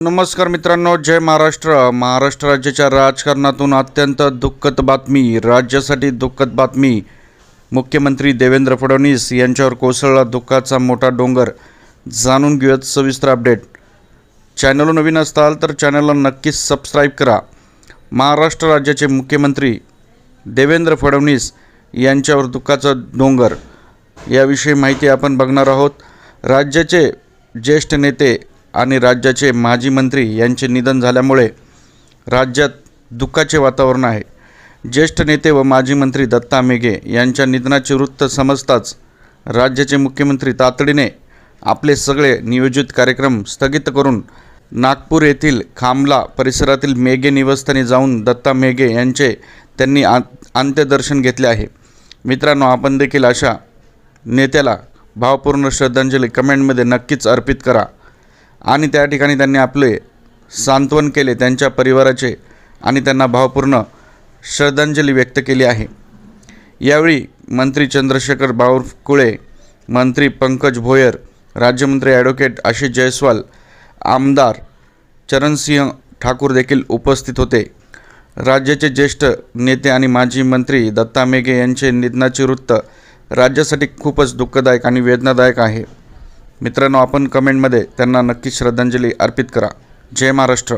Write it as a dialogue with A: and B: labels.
A: नमस्कार मित्रांनो, जय महाराष्ट्र। महाराष्ट्र राज्याच्या राजकारणातून अत्यंत दुःखद बातमी, राज्यासाठी दुःखद बातमी। मुख्यमंत्री देवेंद्र फडणवीस यांच्यावर कोसळला दुःखाचा मोठा डोंगर। जाणून घेऊयात सविस्तर अपडेट। चॅनलवर नवीन असाल तर चॅनलला नक्कीच सबस्क्राईब करा। महाराष्ट्र राज्याचे मुख्यमंत्री देवेंद्र फडणवीस यांच्यावर दुःखाचा डोंगर याविषयी माहिती आपण बघणार आहोत। राज्याचे ज्येष्ठ नेते आणि राज्याचे माजी मंत्री यांचे निधन झाल्यामुळे राज्यात दुःखाचे वातावरण आहे। ज्येष्ठ नेते व माजी मंत्री दत्ता मेघे यांच्या निधनाचे वृत्त समजताच राज्याचे मुख्यमंत्री तातडीने आपले सगळे नियोजित कार्यक्रम स्थगित करून नागपूर येथील खामला परिसरातील मेघे निवासस्थानी जाऊन दत्ता मेघे यांचे त्यांनी अंत्यदर्शन घेतले आहे। मित्रांनो, आपण देखील अशा नेत्याला भावपूर्ण श्रद्धांजली कमेंटमध्ये नक्कीच अर्पित करा आणि त्या ठिकाणी त्यांनी आपले सांत्वन केले, त्यांच्या परिवाराचे, आणि त्यांना भावपूर्ण श्रद्धांजली व्यक्त केली आहे। यावेळी मंत्री चंद्रशेखर बावनकुळे, मंत्री पंकज भोयर, राज्यमंत्री ॲडव्होकेट आशिष जयस्वाल, आमदार चरणसिंह ठाकूर देखील उपस्थित होते। राज्याचे ज्येष्ठ नेते आणि माजी मंत्री दत्ता मेघे यांचे निधनाचे वृत्त राज्यासाठी खूपच दुःखदायक आणि वेदनादायक आहे। मित्रांनो, आपण कमेंटमध्ये त्यांना नक्की श्रद्धांजली अर्पित करा। जय महाराष्ट्र।